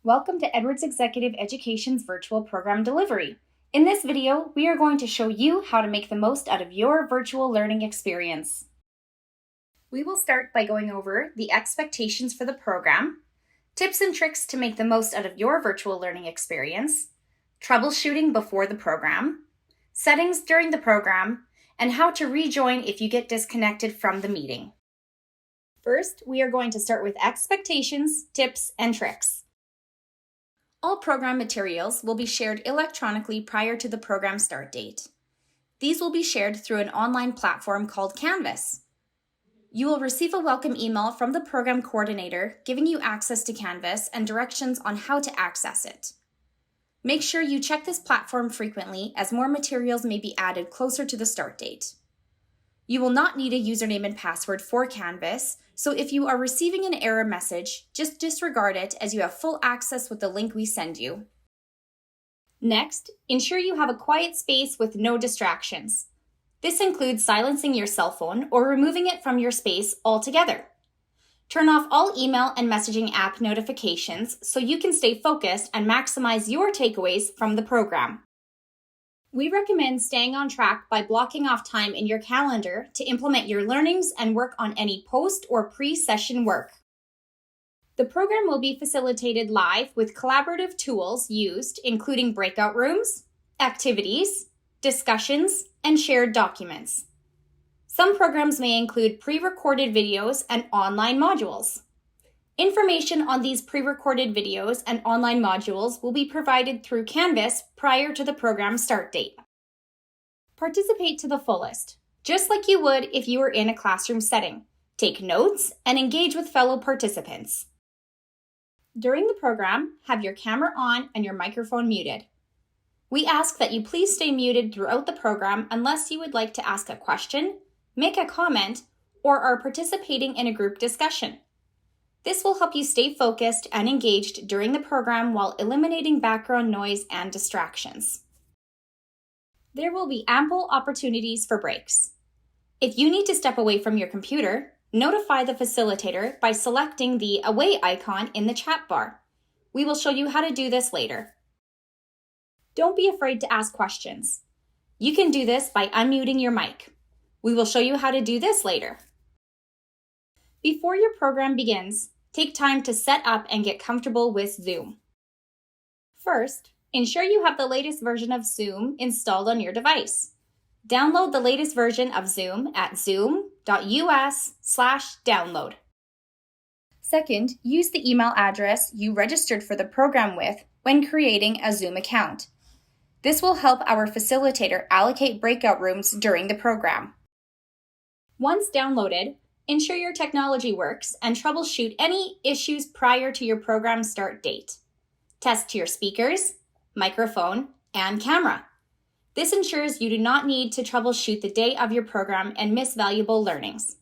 Welcome to Edwards Executive Education's virtual program delivery. In this video, we are going to show you how to make the most out of your virtual learning experience. We will start by going over the expectations for the program, tips and tricks to make the most out of your virtual learning experience, troubleshooting before the program, settings during the program, and how to rejoin if you get disconnected from the meeting. First, we are going to start with expectations, tips, and tricks. All program materials will be shared electronically prior to the program start date. These will be shared through an online platform called Canvas. You will receive a welcome email from the program coordinator giving you access to Canvas and directions on how to access it. Make sure you check this platform frequently as more materials may be added closer to the start date. You will not need a username and password for Canvas, so if you are receiving an error message, just disregard it as you have full access with the link we send you. Next, ensure you have a quiet space with no distractions. This includes silencing your cell phone or removing it from your space altogether. Turn off all email and messaging app notifications so you can stay focused and maximize your takeaways from the program. We recommend staying on track by blocking off time in your calendar to implement your learnings and work on any post or pre-session work. The program will be facilitated live with collaborative tools used, including breakout rooms, activities, discussions, and shared documents. Some programs may include pre-recorded videos and online modules. Information on these pre-recorded videos and online modules will be provided through Canvas prior to the program start date. Participate to the fullest, just like you would if you were in a classroom setting. Take notes and engage with fellow participants. During the program, have your camera on and your microphone muted. We ask that you please stay muted throughout the program unless you would like to ask a question, make a comment, or are participating in a group discussion. This will help you stay focused and engaged during the program while eliminating background noise and distractions. There will be ample opportunities for breaks. If you need to step away from your computer, notify the facilitator by selecting the Away icon in the chat bar. We will show you how to do this later. Don't be afraid to ask questions. You can do this by unmuting your mic. We will show you how to do this later. Before your program begins, take time to set up and get comfortable with Zoom. First, ensure you have the latest version of Zoom installed on your device. Download the latest version of Zoom at zoom.us/download. Second, use the email address you registered for the program with when creating a Zoom account. This will help our facilitator allocate breakout rooms during the program. Once downloaded, ensure your technology works and troubleshoot any issues prior to your program start date. Test your speakers, microphone, and camera. This ensures you do not need to troubleshoot the day of your program and miss valuable learnings.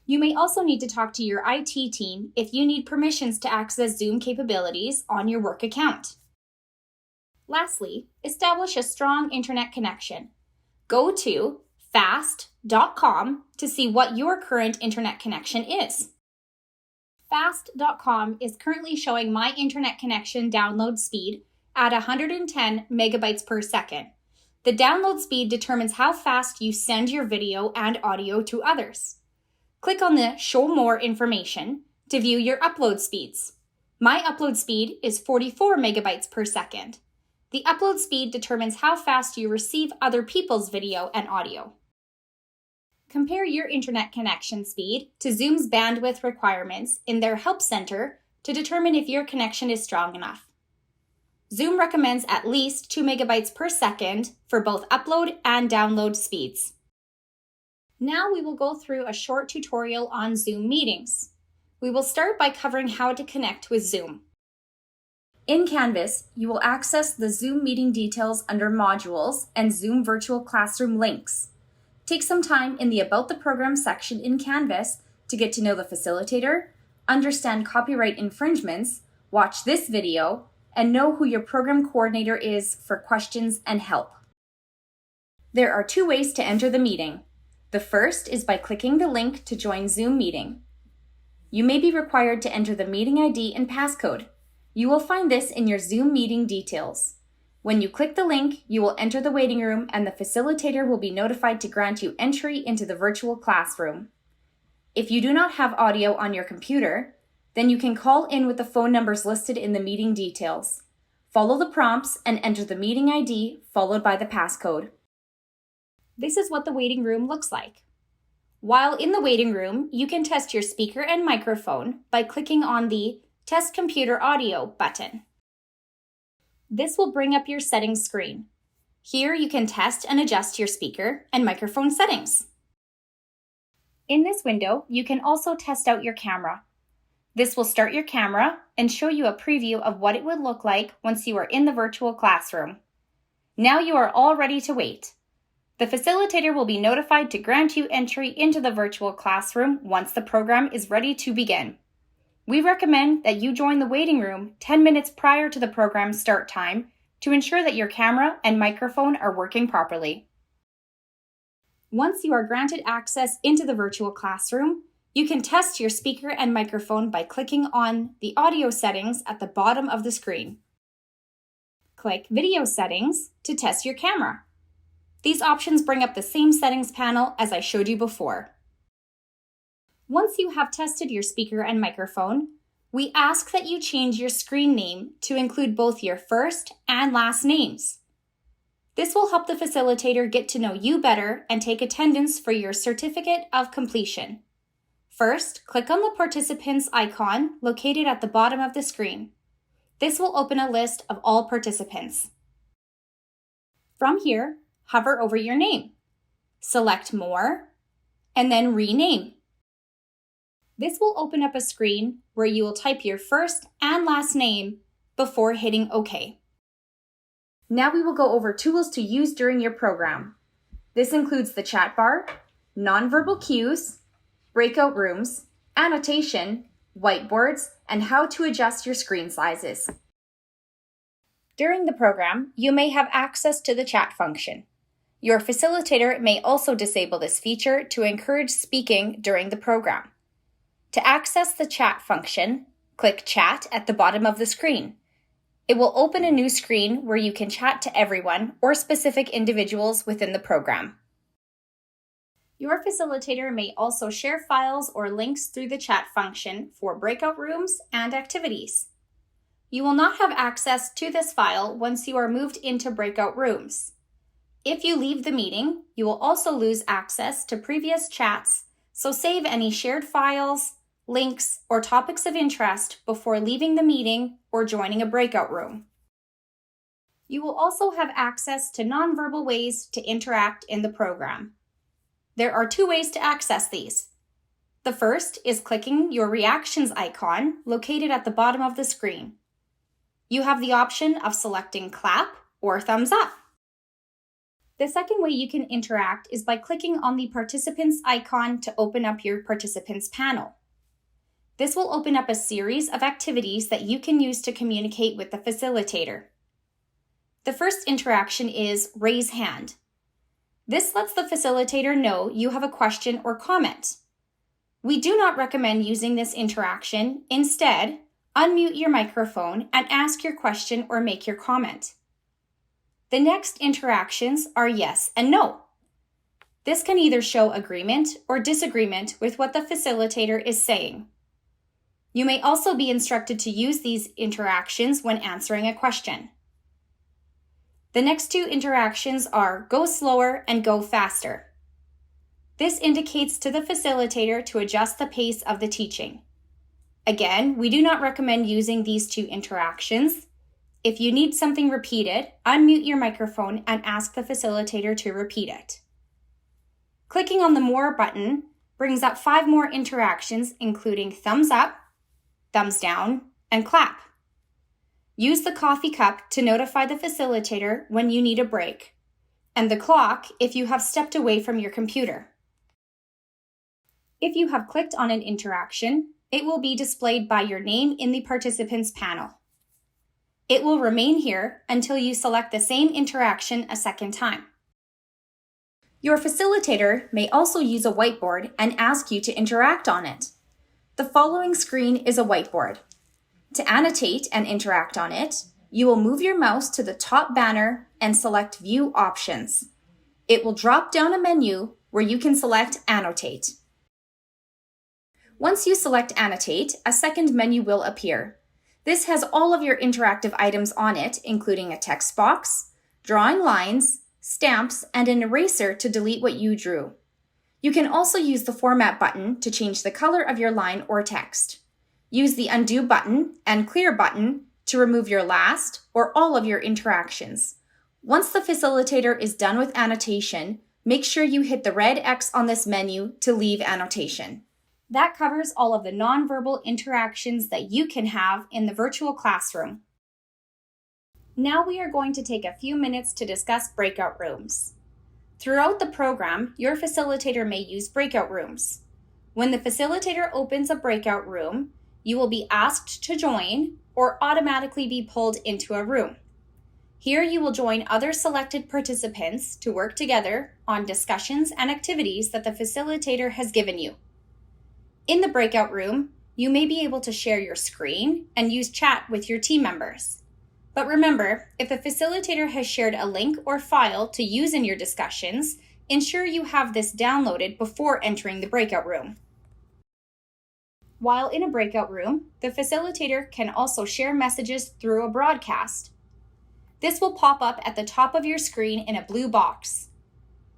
You may also need to talk to your IT team if you need permissions to access Zoom capabilities on your work account. Lastly, establish a strong internet connection. Go to fast.com to see what your current internet connection is. Fast.com is currently showing my internet connection download speed at 110 megabytes per second. The download speed determines how fast you send your video and audio to others. Click on the Show More information to view your upload speeds. My upload speed is 44 megabytes per second. The upload speed determines how fast you receive other people's video and audio. Compare your internet connection speed to Zoom's bandwidth requirements in their Help Center to determine if your connection is strong enough. Zoom recommends at least 2 megabytes per second for both upload and download speeds. Now we will go through a short tutorial on Zoom meetings. We will start by covering how to connect with Zoom. In Canvas, you will access the Zoom meeting details under Modules and Zoom Virtual Classroom links. Take some time in the About the Program section in Canvas to get to know the facilitator, understand copyright infringements, watch this video, and know who your program coordinator is for questions and help. There are 2 ways to enter the meeting. The first is by clicking the link to join Zoom meeting. You may be required to enter the meeting ID and passcode. You will find this in your Zoom meeting details. When you click the link, you will enter the waiting room and the facilitator will be notified to grant you entry into the virtual classroom. If you do not have audio on your computer, then you can call in with the phone numbers listed in the meeting details. Follow the prompts and enter the meeting ID followed by the passcode. This is what the waiting room looks like. While in the waiting room, you can test your speaker and microphone by clicking on the Test Computer Audio button. This will bring up your settings screen. Here you can test and adjust your speaker and microphone settings. In this window, you can also test out your camera. This will start your camera and show you a preview of what it would look like once you are in the virtual classroom. Now you are all ready to wait. The facilitator will be notified to grant you entry into the virtual classroom once the program is ready to begin. We recommend that you join the waiting room 10 minutes prior to the program's start time to ensure that your camera and microphone are working properly. Once you are granted access into the virtual classroom, you can test your speaker and microphone by clicking on the audio settings at the bottom of the screen. Click Video Settings to test your camera. These options bring up the same settings panel as I showed you before. Once you have tested your speaker and microphone, we ask that you change your screen name to include both your first and last names. This will help the facilitator get to know you better and take attendance for your certificate of completion. First, click on the participants icon located at the bottom of the screen. This will open a list of all participants. From here, hover over your name. Select More, and then Rename. This will open up a screen where you will type your first and last name before hitting OK. Now we will go over tools to use during your program. This includes the chat bar, nonverbal cues, breakout rooms, annotation, whiteboards, and how to adjust your screen sizes. During the program, you may have access to the chat function. Your facilitator may also disable this feature to encourage speaking during the program. To access the chat function, click Chat at the bottom of the screen. It will open a new screen where you can chat to everyone or specific individuals within the program. Your facilitator may also share files or links through the chat function for breakout rooms and activities. You will not have access to this file once you are moved into breakout rooms. If you leave the meeting, you will also lose access to previous chats, so save any shared files, links, or topics of interest before leaving the meeting or joining a breakout room. You will also have access to nonverbal ways to interact in the program. There are 2 ways to access these. The first is clicking your reactions icon located at the bottom of the screen. You have the option of selecting clap or thumbs up. The second way you can interact is by clicking on the participants icon to open up your participants panel. This will open up a series of activities that you can use to communicate with the facilitator. The first interaction is Raise Hand. This lets the facilitator know you have a question or comment. We do not recommend using this interaction. Instead, unmute your microphone and ask your question or make your comment. The next interactions are yes and no. This can either show agreement or disagreement with what the facilitator is saying. You may also be instructed to use these interactions when answering a question. The next 2 interactions are Go Slower and Go Faster. This indicates to the facilitator to adjust the pace of the teaching. Again, we do not recommend using these 2 interactions. If you need something repeated, unmute your microphone and ask the facilitator to repeat it. Clicking on the More button brings up 5 more interactions, including thumbs up, thumbs down, and clap. Use the coffee cup to notify the facilitator when you need a break, and the clock if you have stepped away from your computer. If you have clicked on an interaction, it will be displayed by your name in the participants panel. It will remain here until you select the same interaction a second time. Your facilitator may also use a whiteboard and ask you to interact on it. The following screen is a whiteboard. To annotate and interact on it, you will move your mouse to the top banner and select View Options. It will drop down a menu where you can select Annotate. Once you select Annotate, a second menu will appear. This has all of your interactive items on it, including a text box, drawing lines, stamps, and an eraser to delete what you drew. You can also use the Format button to change the color of your line or text. Use the Undo button and Clear button to remove your last or all of your interactions. Once the facilitator is done with annotation, make sure you hit the red X on this menu to leave annotation. That covers all of the nonverbal interactions that you can have in the virtual classroom. Now we are going to take a few minutes to discuss breakout rooms. Throughout the program, your facilitator may use breakout rooms. When the facilitator opens a breakout room, you will be asked to join or automatically be pulled into a room. Here you will join other selected participants to work together on discussions and activities that the facilitator has given you. In the breakout room, you may be able to share your screen and use chat with your team members. But remember, if the facilitator has shared a link or file to use in your discussions, ensure you have this downloaded before entering the breakout room. While in a breakout room, the facilitator can also share messages through a broadcast. This will pop up at the top of your screen in a blue box.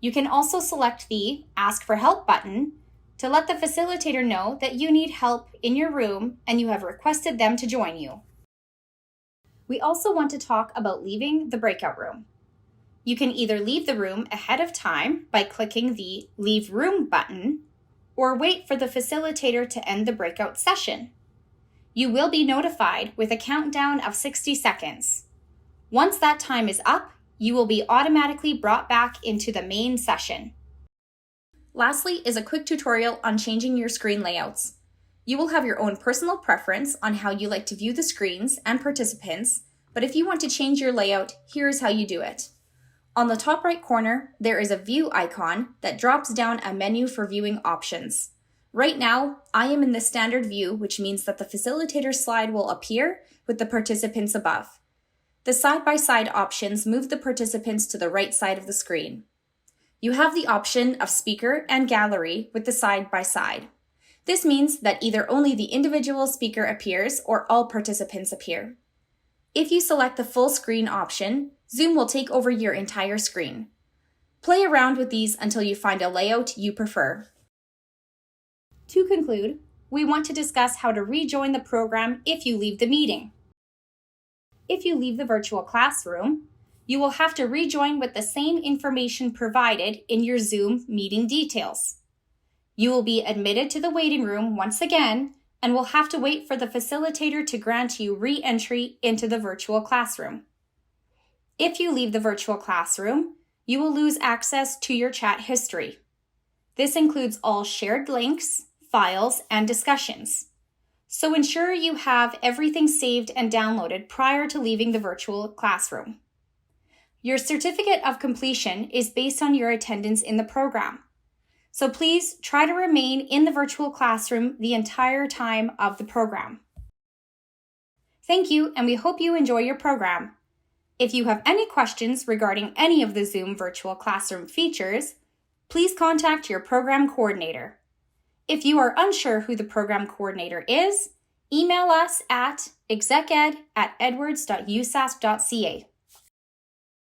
You can also select the Ask for Help button to let the facilitator know that you need help in your room and you have requested them to join you. We also want to talk about leaving the breakout room. You can either leave the room ahead of time by clicking the Leave Room button, or wait for the facilitator to end the breakout session. You will be notified with a countdown of 60 seconds. Once that time is up, you will be automatically brought back into the main session. Lastly is a quick tutorial on changing your screen layouts. You will have your own personal preference on how you like to view the screens and participants, but if you want to change your layout, here is how you do it. On the top right corner, there is a view icon that drops down a menu for viewing options. Right now, I am in the standard view, which means that the facilitator slide will appear with the participants above. The side-by-side options move the participants to the right side of the screen. You have the option of speaker and gallery with the side-by-side. This means that either only the individual speaker appears or all participants appear. If you select the full screen option, Zoom will take over your entire screen. Play around with these until you find a layout you prefer. To conclude, we want to discuss how to rejoin the program if you leave the meeting. If you leave the virtual classroom, you will have to rejoin with the same information provided in your Zoom meeting details. You will be admitted to the waiting room once again and will have to wait for the facilitator to grant you re-entry into the virtual classroom. If you leave the virtual classroom, you will lose access to your chat history. This includes all shared links, files, and discussions. So ensure you have everything saved and downloaded prior to leaving the virtual classroom. Your certificate of completion is based on your attendance in the program. So please try to remain in the virtual classroom the entire time of the program. Thank you, and we hope you enjoy your program. If you have any questions regarding any of the Zoom virtual classroom features, please contact your program coordinator. If you are unsure who the program coordinator is, email us at execed@edwards.usasp.ca.